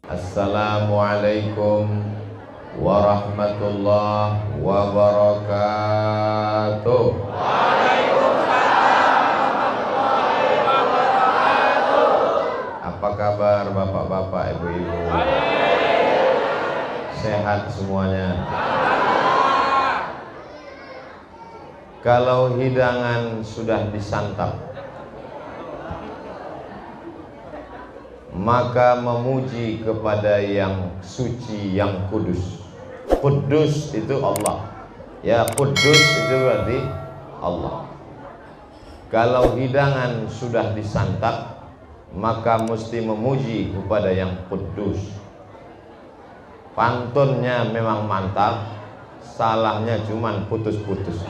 Assalamualaikum warahmatullahi wabarakatuh. Waalaikumsalam warahmatullahi wabarakatuh. Apa kabar bapak-bapak, ibu-ibu? Sehat semuanya? Kalau hidangan sudah disantap, maka memuji kepada yang suci, yang kudus. Kudus itu Allah. Ya, kudus itu berarti Allah. Kalau hidangan sudah disantap, maka mesti memuji kepada yang kudus. Pantunnya memang mantap, salahnya cuman putus-putus.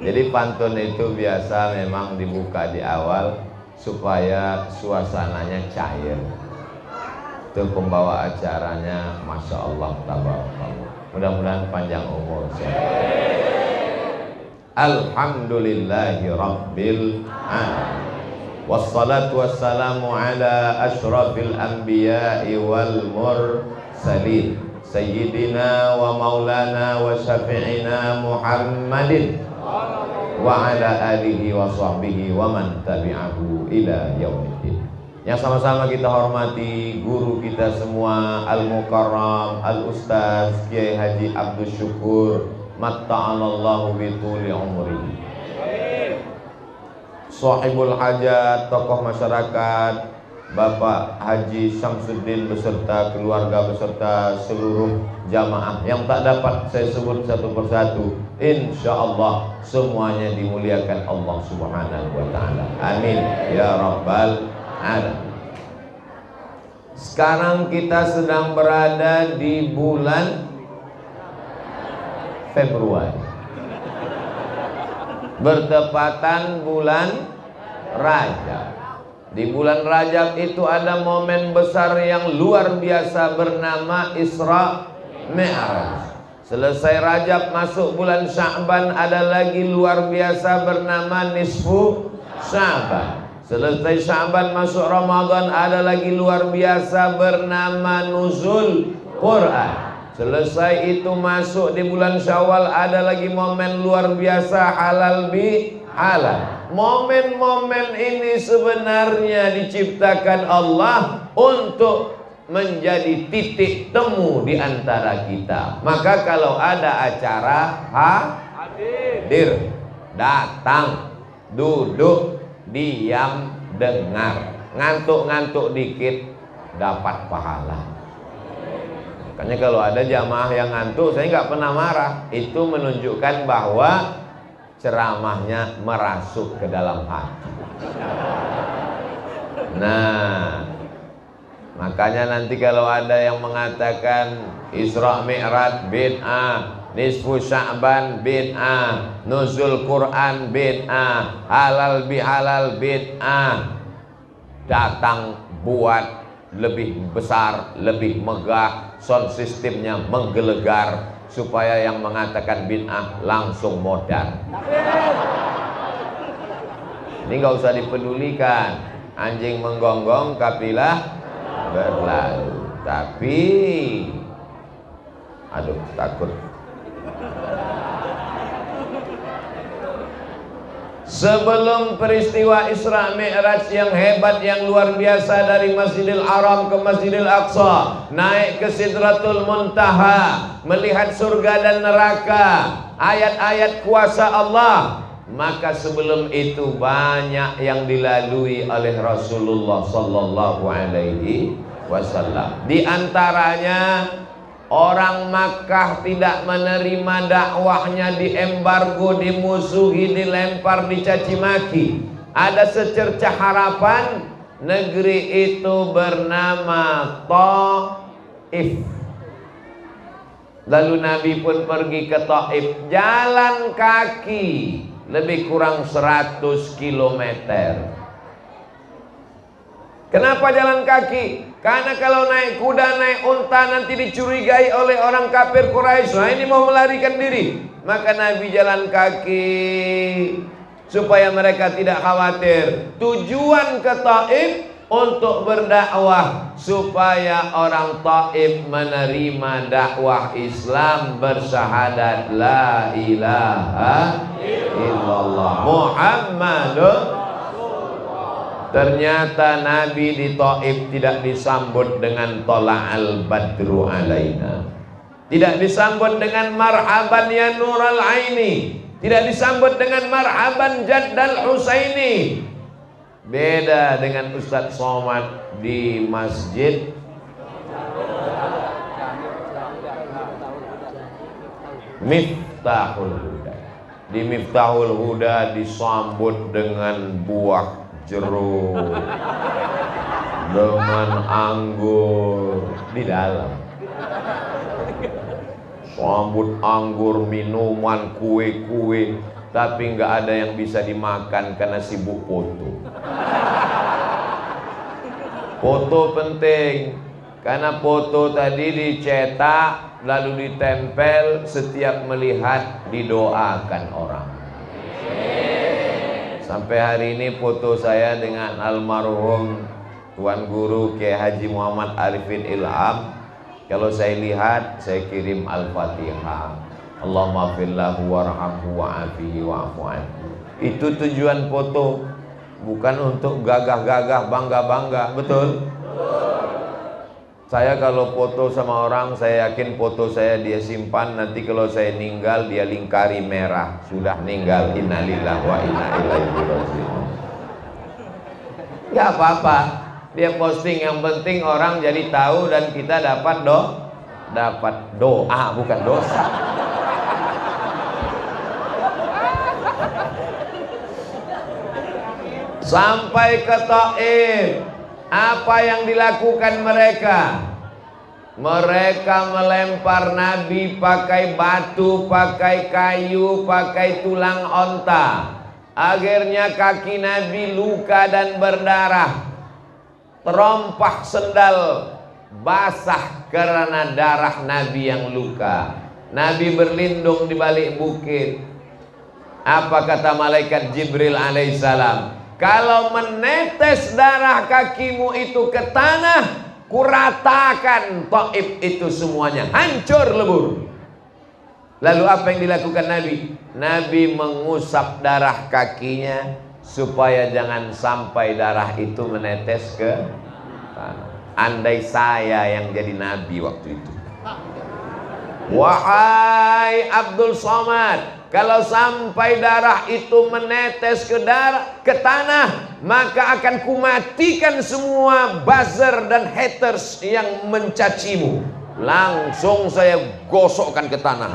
Jadi pantun itu biasa memang dibuka di awal supaya suasananya cair. Itu pembawa acaranya, Masya Allah, tabarakallah. Mudah-mudahan panjang umur. Alhamdulillahi Rabbil Alamin. Wassalatu wassalamu ala ashrafil anbiya'i wal mursalin Sayyidina wa maulana wa syafi'ina Muhammadin wa ala alihi wa sahbihi wa man tabi'ahu ila yaumiddin. Yang sama-sama kita hormati guru kita semua, Al-Mukarram, Al-Ustaz Kiai Haji Abdul Syukur, matta'anallahu bituli umri, sahibul hajat, tokoh masyarakat Bapak Haji Syamsuddin beserta keluarga beserta seluruh jamaah yang tak dapat saya sebut satu persatu. Insya Allah semuanya dimuliakan Allah Subhanahu wa Ta'ala. Amin ya Rabbal Alamin. Sekarang kita sedang berada di bulan Februari, bertepatan bulan Rajab. Di bulan Rajab itu ada momen besar yang luar biasa bernama Isra Mi'raj. Selesai Rajab masuk bulan Sya'ban, ada lagi luar biasa bernama Nisfu Sya'ban. Selesai Sya'ban masuk Ramadan, ada lagi luar biasa bernama Nuzul Quran. Selesai itu masuk di bulan Syawal, ada lagi momen luar biasa halal bi halal. Momen-momen ini sebenarnya diciptakan Allah untuk menjadi titik temu di antara kita. Maka kalau ada acara, hadir, datang, duduk, diam, dengar. Ngantuk-ngantuk dikit dapat pahala. Makanya kalau ada jamaah yang ngantuk, saya nggak pernah marah. Itu menunjukkan bahwa ceramahnya merasuk ke dalam hati. Nah, makanya nanti kalau ada yang mengatakan Isra Mi'raj bid'ah, Nisfu Sya'ban bid'ah, Nuzul Quran bid'ah, halal bihalal bid'ah, datang buat lebih besar, lebih megah, sound sistemnya menggelegar, supaya yang mengatakan bid'ah langsung modal. Ini nggak usah dipedulikan. Anjing menggonggong, kafilah berlalu. Tapi, aduh, takut. Sebelum peristiwa Isra Mi'raj yang hebat, yang luar biasa, dari Masjidil Haram ke Masjidil Aqsa, naik ke Sidratul Muntaha, melihat surga dan neraka, ayat-ayat kuasa Allah, maka sebelum itu banyak yang dilalui oleh Rasulullah sallallahu alaihi wasallam. Di antaranya orang Makkah tidak menerima dakwahnya, diembargo, dimusuhi, dilempar, dicaci maki. Ada secercah harapan, negeri itu bernama Taif. Lalu Nabi pun pergi ke Taif, jalan kaki lebih kurang 100 kilometer. Kenapa jalan kaki? Karena kalau naik kuda, naik unta nanti dicurigai oleh orang kafir Quraisy. Nah, ini mau melarikan diri. Maka Nabi jalan kaki supaya mereka tidak khawatir. Tujuan ke Taif untuk berdakwah supaya orang Taif menerima dakwah Islam, bersyahadat la ilaha illallah Muhammadur. Ternyata Nabi di Taif tidak disambut dengan tola'al badru alaina, tidak disambut dengan marhaban ya nural aini, tidak disambut dengan marhaban jaddal husaini. Beda dengan Ustadz Somad di masjid Miftahul Huda. Di Miftahul Huda disambut dengan buah jeruk, dengan anggur di dalam. Sambut anggur, minuman, kue-kue, tapi nggak ada yang bisa dimakan karena sibuk foto. Foto penting, karena foto tadi dicetak lalu ditempel, setiap melihat didoakan orang. Sampai hari ini foto saya dengan almarhum Tuan Guru Kiai Haji Muhammad Arifin Ilham, kalau saya lihat saya kirim Al-Fatihah, Allahumma fillahu warhamhu wa'afihi wa'afu anhu. Itu tujuan foto, bukan untuk gagah-gagah, bangga-bangga. Betul? Saya kalau foto sama orang, saya yakin foto saya dia simpan, nanti kalau saya meninggal dia lingkari merah, sudah meninggal, innalillahi wa inna ilaihi raji'un. Gak apa-apa, dia posting, yang penting orang jadi tahu dan kita dapat doa, bukan dosa. Sampai ke Taif, apa yang dilakukan mereka? Mereka melempar Nabi pakai batu, pakai kayu, pakai tulang onta. Akhirnya kaki Nabi luka dan berdarah. Terompah sendal basah karena darah Nabi yang luka. Nabi berlindung di balik bukit. Apa kata malaikat Jibril alaihissalam? Kalau menetes darah kakimu itu ke tanah, kuratakan Taif itu semuanya, hancur lebur. Lalu apa yang dilakukan Nabi? Nabi mengusap darah kakinya supaya jangan sampai darah itu menetes ke tanah. Andai saya yang jadi Nabi waktu itu, wahai Abdul Somad, kalau sampai darah itu menetes ke tanah, maka akan kumatikan semua buzzer dan haters yang mencacimu. Langsung saya gosokkan ke tanah.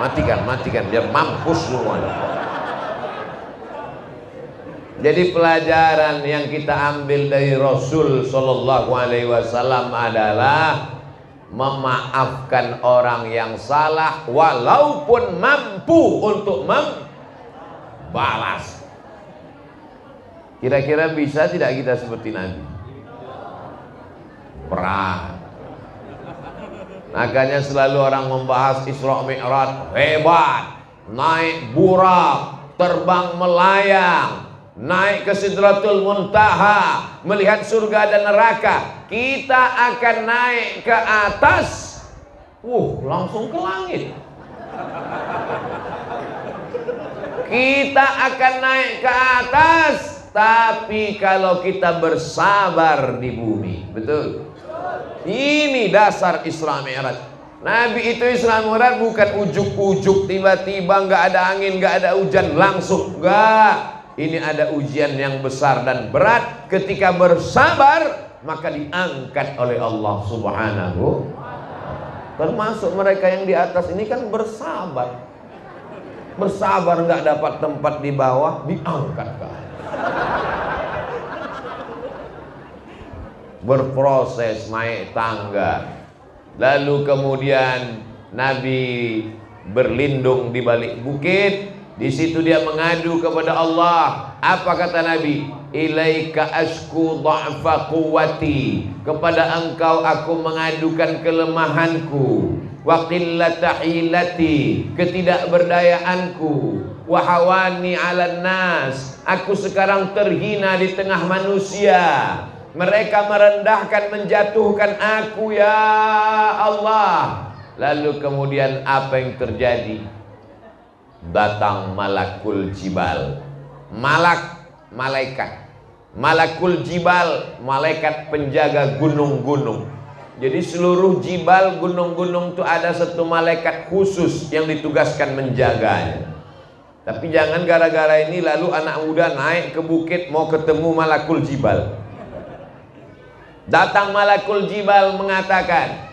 Matikan, biar mampus semuanya. Jadi pelajaran yang kita ambil dari Rasul Shallallahu Alaihi Wasallam adalah memaafkan orang yang salah walaupun mampu untuk membalas. Kira-kira bisa tidak kita seperti Nabi? Berat. Makanya selalu orang membahas Isra Mi'raj, hebat, naik burak, terbang melayang, naik ke Sidratul Muntaha, melihat surga dan neraka. Kita akan naik ke atas, langsung ke langit. Kita akan naik ke atas, tapi kalau kita bersabar di bumi. Betul? Ini dasar Isra Mi'raj. Nabi itu Isra Mi'raj bukan ujuk-ujuk, tiba-tiba nggak ada angin, nggak ada hujan, langsung. Enggak. Ini ada ujian yang besar dan berat. Ketika bersabar, maka diangkat oleh Allah Subhanahu. Termasuk mereka yang di atas ini kan bersabar. Bersabar nggak dapat tempat di bawah, diangkat ke atas. Berproses naik tangga. Lalu kemudian Nabi berlindung di balik bukit. Di situ dia mengadu kepada Allah. Apa kata Nabi? Ilaika ashku dha'fa quwwati. Kepada engkau aku mengadukan kelemahanku, wa qillata hilati, ketidakberdayaanku, wa hawani 'alan nas. Aku sekarang terhina di tengah manusia. Mereka merendahkan, menjatuhkan aku, ya Allah. Lalu kemudian apa yang terjadi? Datang malakul jibal. Malaikat. Malakul jibal, malaikat penjaga gunung-gunung. Jadi seluruh jibal, gunung-gunung itu ada satu malaikat khusus yang ditugaskan menjaganya. Tapi jangan gara-gara ini lalu anak muda naik ke bukit mau ketemu malakul jibal. Datang malakul jibal mengatakan,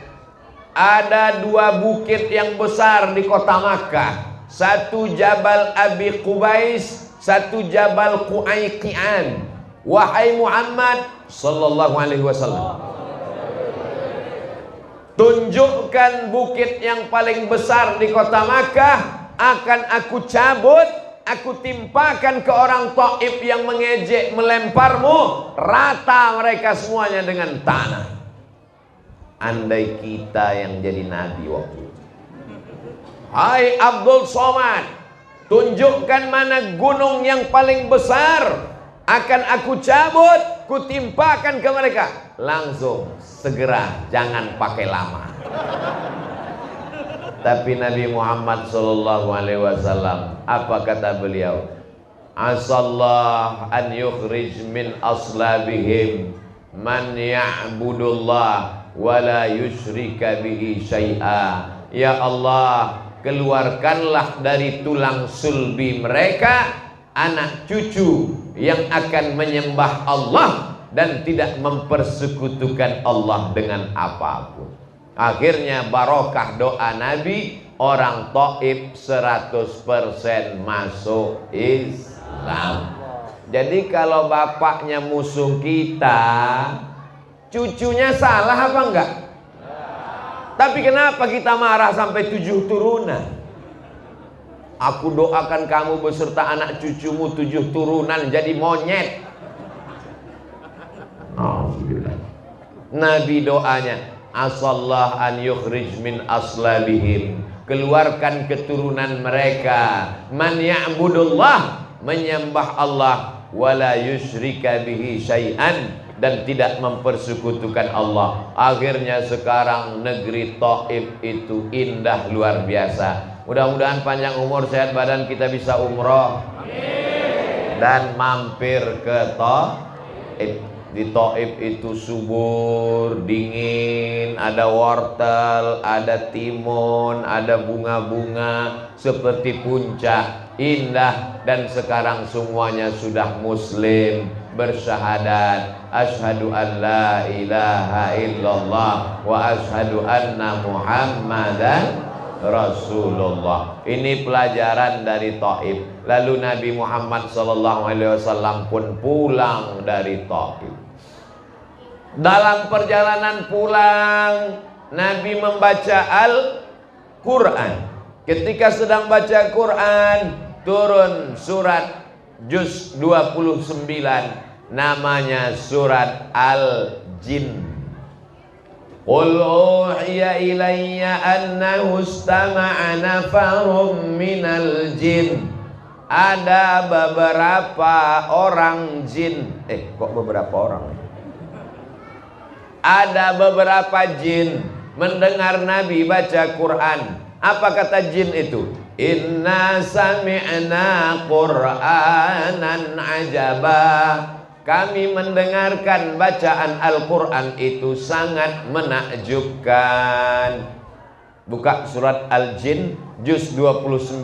ada dua bukit yang besar di kota Makkah. Satu Jabal Abi Qubais, satu Jabal Qu'ayqi'an. Wahai Muhammad sallallahu alaihi wasallam, tunjukkan bukit yang paling besar di kota Makkah, akan aku cabut, aku timpakan ke orang Taif yang mengejek, melemparmu, rata mereka semuanya dengan tanah. Andai kita yang jadi nabi waktu itu. Hai Abdul Somad, tunjukkan mana gunung yang paling besar, akan aku cabut, kutimpakan ke mereka. Langsung, segera, jangan pakai lama. Tapi Nabi Muhammad sallallahu alaihi wasallam, apa kata beliau? Asallah an yukhrij min aslabihim man ya'budullah wa la yusyrika bihi syai'a. Ya Allah, keluarkanlah dari tulang sulbi mereka anak cucu yang akan menyembah Allah dan tidak mempersekutukan Allah dengan apapun. Akhirnya barokah doa Nabi, orang Taif 100% masuk Islam. Jadi kalau bapaknya musuh kita, cucunya salah apa enggak? Tapi kenapa kita marah sampai 7 turunan? Aku doakan kamu beserta anak cucumu 7 turunan jadi monyet. Nabi doanya, asallah an yukhrij min aslabihim, keluarkan keturunan mereka, man ya'budullah, menyembah Allah, wala yusyrika bihi syai'an, dan tidak mempersekutukan Allah. Akhirnya sekarang negeri Taif itu indah luar biasa. Mudah-mudahan panjang umur, sehat badan, kita bisa umroh dan mampir ke Taif. Di Taif itu subur, dingin, ada wortel, ada timun, ada bunga-bunga seperti puncak, indah. Dan sekarang semuanya sudah muslim, bersyahadat, asyhadu an la ilaha illallah wa asyhadu anna muhammadan Rasulullah. Ini pelajaran dari Taif. Lalu Nabi Muhammad SAW pun pulang dari Taif. Dalam perjalanan pulang, Nabi membaca Al-Quran. Ketika sedang baca Quran, turun surat juz 29, namanya surat Al-Jin. Qul uhiya ilayya annahu istama'a nafarum minal jin. Ada beberapa orang jin. Kok beberapa orang? Ada beberapa jin mendengar Nabi baca Quran. Apa kata jin itu? Inna sami'na Qur'anan ajaba. Kami mendengarkan bacaan Al-Quran itu sangat menakjubkan. Buka surat Al-Jin juz 29.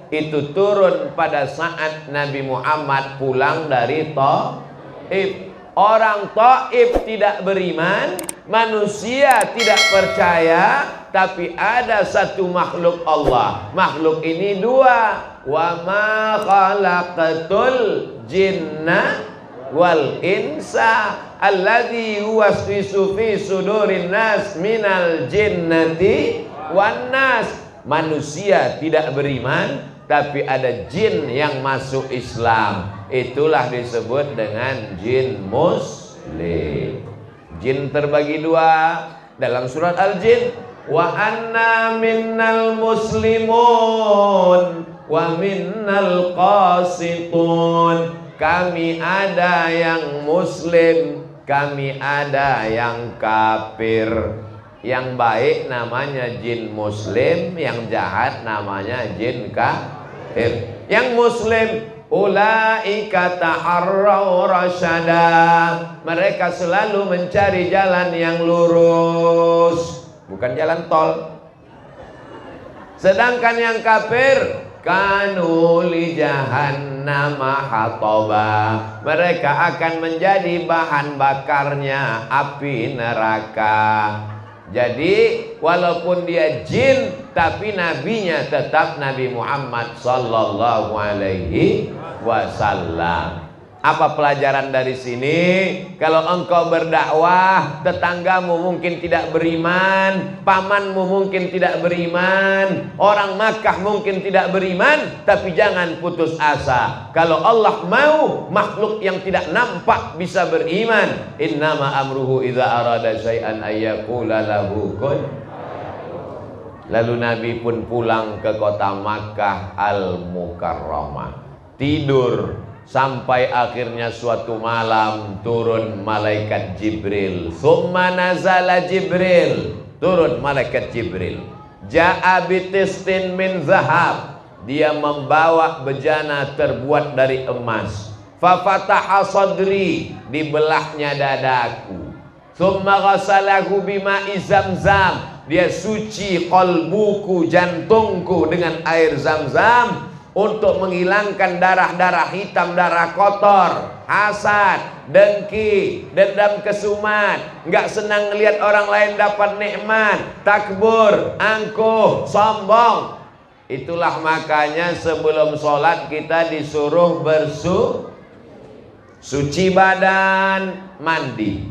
Itu turun pada saat Nabi Muhammad pulang dari Taif. Orang Taif tidak beriman, manusia tidak percaya, tapi ada satu makhluk Allah. Makhluk ini dua. Wa ma khalaqatul jinna wal insa alladzi yuwaswisu fi sudurin nas minal jinnati wan nas. Manusia tidak beriman, tapi ada jin yang masuk Islam. Itulah disebut dengan jin muslim. Jin terbagi dua dalam surat Al-Jin. Wa anna minnal muslimun wa minnal qasitun. Kami ada yang muslim, kami ada yang kafir. Yang baik namanya jin muslim, yang jahat namanya jin kafir. Yang muslim, ulaika taharraw rasyada, mereka selalu mencari jalan yang lurus, bukan jalan tol. Sedangkan yang kafir, kanu li jahannama hatoba, mereka akan menjadi bahan bakarnya api neraka. Jadi walaupun dia jin, tapi nabinya tetap Nabi Muhammad sallallahu alaihi wasallam. Apa pelajaran dari sini? Kalau engkau berdakwah, tetanggamu mungkin tidak beriman, pamanmu mungkin tidak beriman, orang Makkah mungkin tidak beriman, tapi jangan putus asa. Kalau Allah mau, makhluk yang tidak nampak bisa beriman. Innama amruhu idza arada syai'an ayyaqula lahu kun. Lalu Nabi pun pulang ke kota Makkah Al-Mukarramah, tidur. Sampai akhirnya suatu malam turun malaikat Jibril. Summa nazala Jibril, turun malaikat Jibril. Ja'a bitistin min zahab, dia membawa bejana terbuat dari emas. Fafataha sadri, dibelahnya dadaku. Summa ghasalahu bima'i zamzam, dia suci qalbuku, jantungku dengan air zam-zam, untuk menghilangkan darah-darah hitam, darah kotor, hasad, dengki, dendam kesumat, nggak senang lihat orang lain dapat nikmat, takbur, angkuh, sombong. Itulah makanya sebelum sholat kita disuruh suci badan, mandi,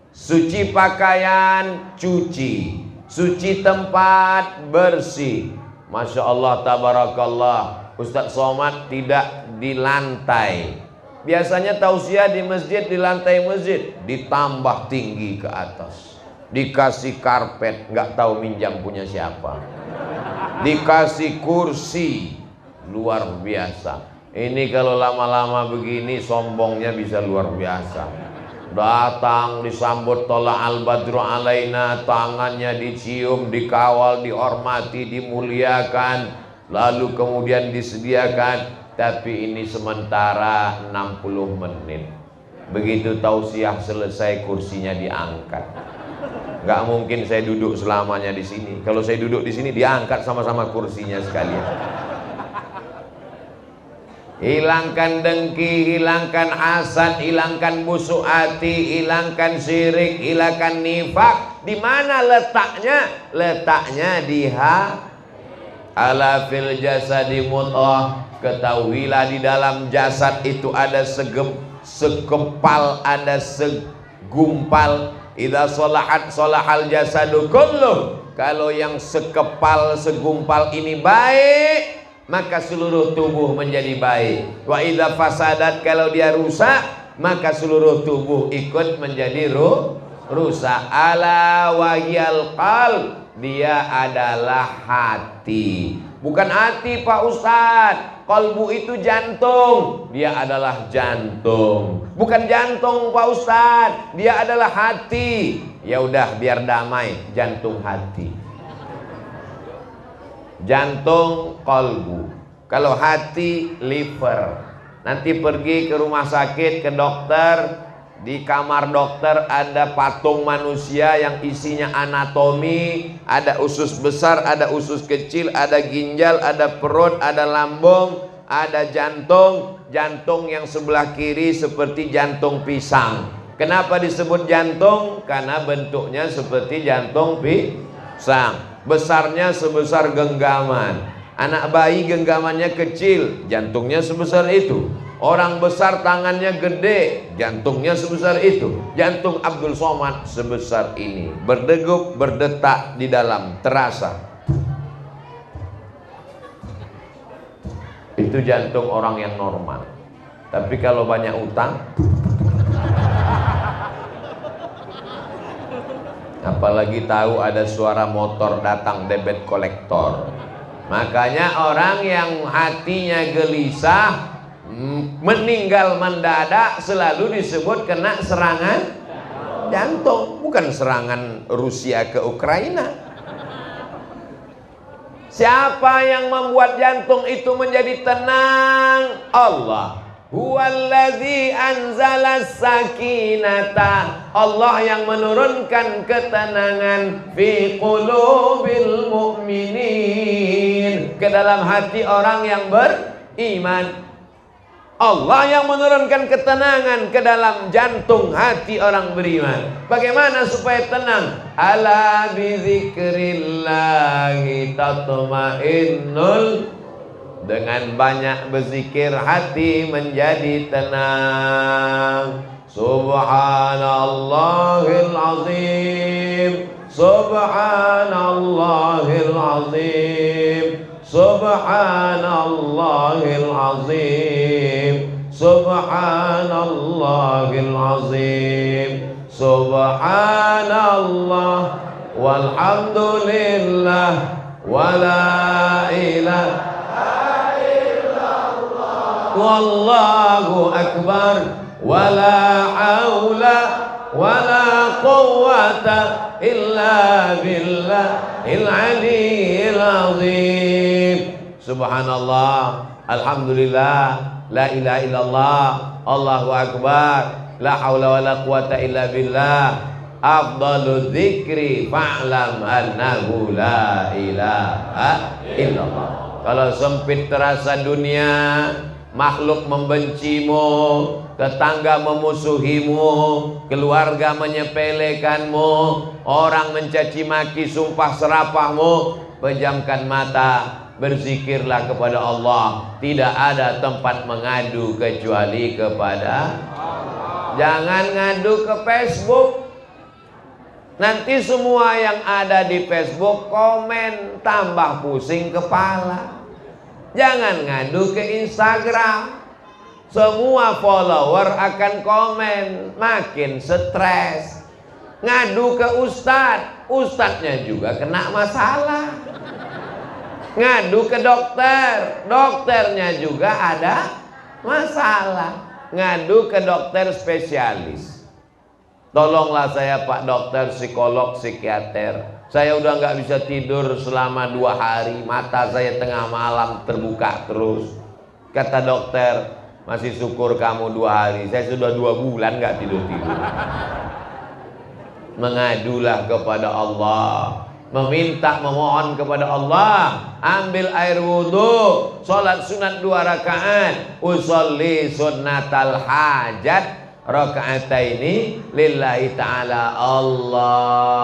suci pakaian, cuci, suci tempat, bersih. Masya Allah, tabarakallah. Ustadz Somad tidak di lantai. Biasanya tausiah di masjid, di lantai masjid, ditambah tinggi ke atas, dikasih karpet, nggak tahu minjam punya siapa, dikasih kursi, luar biasa. Ini kalau lama-lama begini sombongnya bisa luar biasa. Datang disambut tola al-badru alaina, tangannya dicium, dikawal, dihormati, dimuliakan, lalu kemudian disediakan. Tapi ini sementara 60 menit. Begitu tausiah selesai, kursinya diangkat. Gak mungkin saya duduk selamanya di sini. Kalau saya duduk di sini, diangkat sama-sama kursinya sekalian. Hilangkan dengki, hilangkan hasad, hilangkan busuk hati, hilangkan syirik, hilangkan nifak. Di mana letaknya? Letaknya di ala fil jasadi mudghah, ketahuilah di dalam jasad itu ada sekepal, ada segumpal. Idza sholahat sholahal jasadu kulluh, kalau yang sekepal, segumpal ini baik, maka seluruh tubuh menjadi baik. Wa idza fasadat, kalau dia rusak, maka seluruh tubuh ikut menjadi rusak. Ala wahyal qalb, dia adalah hati. Bukan hati Pak Ustadz, qalbu itu jantung, dia adalah jantung. Bukan jantung Pak Ustadz, dia adalah hati. Ya udah, biar damai, jantung hati. Jantung qalbu, kalau hati liver. Nanti pergi ke rumah sakit, ke dokter, di kamar dokter ada patung manusia yang isinya anatomi, ada usus besar, ada usus kecil, ada ginjal, ada perut, ada lambung, ada jantung. Jantung yang sebelah kiri seperti jantung pisang. Kenapa disebut jantung? Karena bentuknya seperti jantung pisang, besarnya sebesar genggaman. Anak bayi genggamannya kecil, jantungnya sebesar itu. Orang besar tangannya gede, jantungnya sebesar itu. Jantung Abdul Somad sebesar ini, berdegup, berdetak di dalam, terasa. Itu jantung orang yang normal. Tapi kalau banyak utang, apalagi tahu ada suara motor datang, debit kolektor, Makanya orang yang hatinya gelisah, meninggal mendadak, selalu disebut kena serangan jantung, bukan serangan Rusia ke Ukraina. Siapa yang membuat jantung itu menjadi tenang? Allah. Huwallazi anzalas sakinata. Allah yang menurunkan ketenangan fi qulubil mu'minin, ke dalam hati orang yang beriman. Allah yang menurunkan ketenangan ke dalam jantung hati orang beriman. Bagaimana supaya tenang? Ala bizikrillahi tatma'innul. Dengan banyak berzikir hati menjadi tenang. Subhanallahil azim, subhanallahil azim, subhanallahil azim, subhanallahil azim, subhanallah walhamdulillah wala ilaha wallahu akbar wala haula wala quwwata illa billahil aliyyil azim. Subhanallah, alhamdulillah, la ilaha illallah, Allahu akbar, la haula wala quwwata illa billah. Afdalu dzikri fa'lam annahu la ilaha illallah. Kalau sempit terasa dunia, makhluk membencimu, tetangga memusuhimu, keluarga menyepelekanmu, orang mencaci maki, sumpah serapahmu, pejamkan mata, berzikirlah kepada Allah. Tidak ada tempat mengadu kecuali kepada Allah. Jangan ngadu ke Facebook. Nanti semua yang ada di Facebook komen, tambah pusing kepala. Jangan ngadu ke Instagram. Semua follower akan komen, makin stres. Ngadu ke ustadz, ustadznya juga kena masalah. Ngadu ke dokter, dokternya juga ada masalah. Ngadu ke dokter spesialis. Tolonglah saya Pak Dokter, psikolog, psikiater. Saya udah nggak bisa tidur selama 2 hari. Mata saya tengah malam terbuka terus. Kata dokter, masih syukur kamu 2 hari. Saya sudah 2 bulan nggak tidur-tidur. Mengadulah kepada Allah, meminta, memohon kepada Allah. Ambil air wudhu, sholat sunat 2 rakaat, usolli sunnatal hajat raka'ataini lillahi ta'ala. Allahu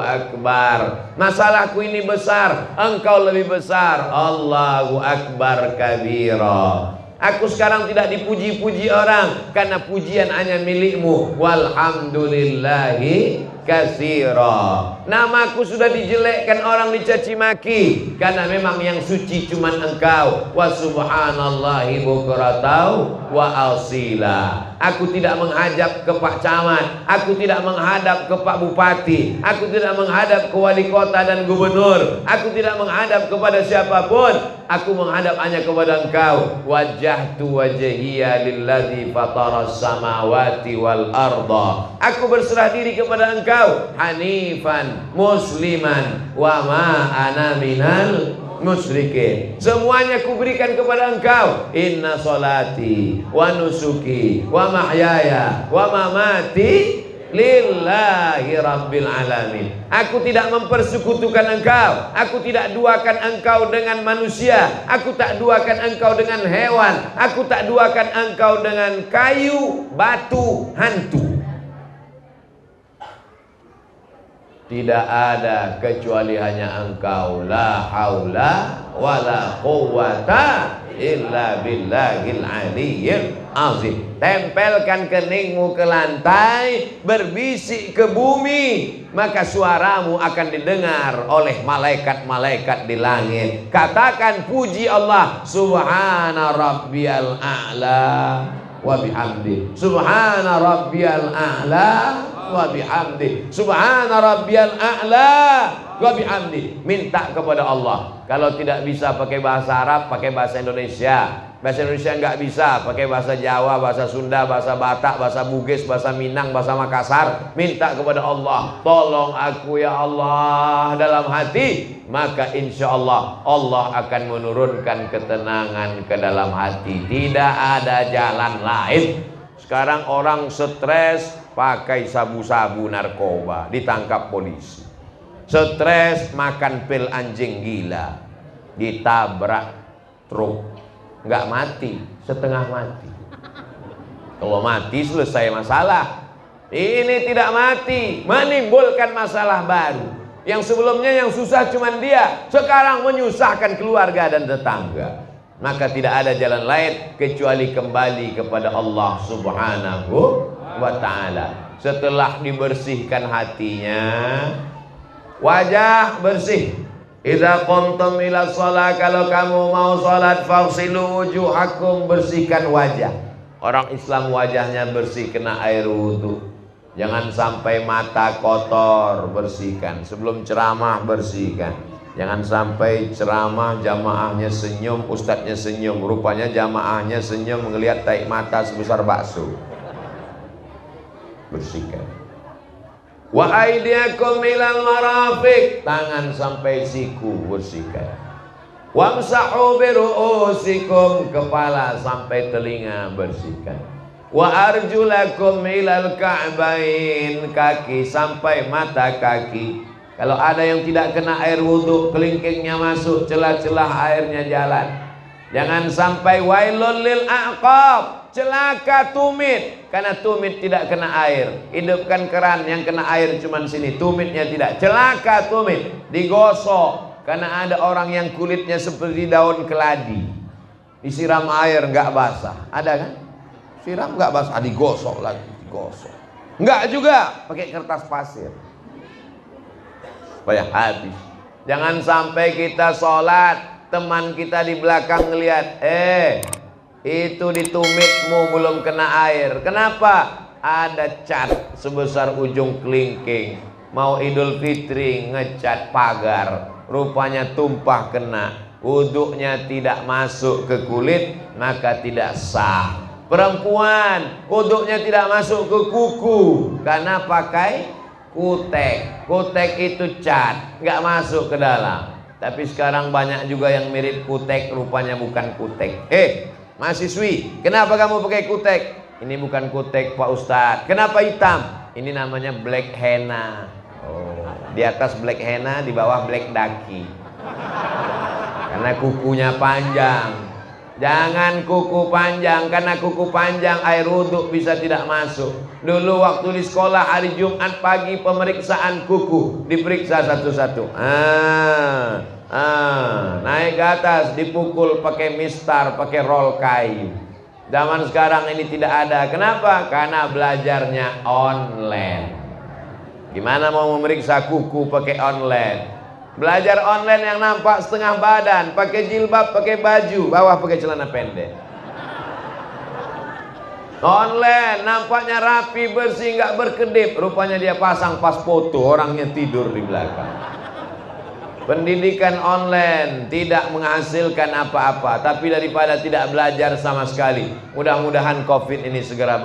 akbar. Masalahku ini besar, engkau lebih besar. Allahu akbar kabira. Aku sekarang tidak dipuji-puji orang, karena pujian hanya milikmu. Walhamdulillahi katsira. Namaku sudah dijelekkan orang, dicaci maki, karena memang yang suci cuman engkau. Wa subhanallahi bukratan wa asila. Aku tidak menghadap ke Pak Camat, aku tidak menghadap ke Pak Bupati, aku tidak menghadap ke wali kota dan gubernur, aku tidak menghadap kepada siapapun. Aku menghadap hanya kepada engkau. Wajjahtu wajhiya lilladzi fataras samawati wal arda. Aku berserah diri kepada engkau, hanifan musliman wa ma ana minal musyrikin. Semuanya kuberikan kepada engkau. Inna solati wa nusuki wa mahyaya wa mamati lillahi rabbil alamin. Aku tidak mempersekutukan engkau. Aku tidak duakan engkau dengan manusia. Aku tak duakan engkau dengan hewan. Aku tak duakan engkau dengan kayu, batu, hantu. Tidak ada kecuali hanya engkau. La haula wala quwwata illa billahil aliyyil azim. Tempelkan keningmu ke lantai, berbisik ke bumi, maka suaramu akan didengar oleh malaikat-malaikat di langit. Katakan puji Allah, subhana rabbiyal a'la wa bihamdi, subhana rabbiyal a'la wa bihamdi, subhana rabbiyal a'la wa bihamdi. Minta kepada Allah. Kalau tidak bisa pakai bahasa Arab, pakai bahasa Indonesia. Bahasa Indonesia nggak bisa, pakai bahasa Jawa, bahasa Sunda, bahasa Batak, bahasa Bugis, bahasa Minang, bahasa Makassar. Minta kepada Allah, tolong aku ya Allah dalam hati. Maka insya Allah, Allah akan menurunkan ketenangan ke dalam hati. Tidak ada jalan lain. Sekarang orang stres pakai sabu-sabu narkoba, ditangkap polisi. Stres makan pil anjing gila, ditabrak truk, nggak mati, setengah mati. Kalau mati selesai masalah. Ini tidak mati, menimbulkan masalah baru. Yang sebelumnya yang susah cuman dia, sekarang menyusahkan keluarga dan tetangga. Maka tidak ada jalan lain kecuali kembali kepada Allah Subhanahu wa ta'ala. Setelah dibersihkan hatinya, wajah bersih. Idza qumtum ila shalah, kalau kamu mau salat, faghsilu wujuhakum, bersihkan wajah. Orang Islam wajahnya bersih, kena air wudu. Jangan sampai mata kotor, bersihkan. Sebelum ceramah bersihkan. Jangan sampai ceramah jamaahnya senyum, ustadznya senyum, rupanya jamaahnya senyum melihat taik mata sebesar bakso. Bersihkan. Wa aydiyakum ilal marafiq, tangan sampai siku bersihkan. Wamsahu bi ru'usikum, kepala sampai telinga bersihkan. Wa arjulakum ilal ka'bain, kaki sampai mata kaki. Kalau ada yang tidak kena air wudhu, kelingkingnya masuk, celah-celah airnya jalan. Jangan sampai wailul lil aqab, celaka tumit, karena tumit tidak kena air. Hidupkan keran yang kena air cuman sini, tumitnya tidak. Celaka tumit, digosok, karena ada orang yang kulitnya seperti daun keladi, disiram air nggak basah. Ada kan? Siram nggak basah, digosok lagi, digosok. Nggak juga, pakai kertas pasir supaya habis. Jangan sampai kita sholat, teman kita di belakang ngelihat, itu di tumitmu belum kena air. Kenapa? Ada cat sebesar ujung kelingking. Mau Idul Fitri ngecat pagar, rupanya tumpah kena. Wuduknya tidak masuk ke kulit, maka tidak sah. Perempuan wuduknya tidak masuk ke kuku karena pakai kutek. Kutek itu cat, nggak masuk ke dalam. Tapi sekarang banyak juga yang mirip kutek, rupanya bukan kutek. Mahasiswi, kenapa kamu pakai kutek? Ini bukan kutek Pak Ustadz. Kenapa hitam? Ini namanya black henna. Di atas black henna, di bawah black daki. Karena kukunya panjang. Jangan kuku panjang, karena kuku panjang air wudhu bisa tidak masuk. Dulu waktu di sekolah hari Jumat pagi pemeriksaan kuku, diperiksa satu-satu. Naik ke atas, dipukul pakai mistar, pakai roll kayu. Zaman sekarang ini tidak ada. Kenapa? Karena belajarnya online. Gimana mau memeriksa kuku pakai online? Belajar online yang nampak setengah badan, pakai jilbab, pakai baju, bawah pakai celana pendek. Online nampaknya rapi, bersih, nggak berkedip, rupanya dia pasang pas foto, orangnya tidur di belakang. Pendidikan online tidak menghasilkan apa-apa, tapi daripada tidak belajar sama sekali, mudah-mudahan COVID ini segera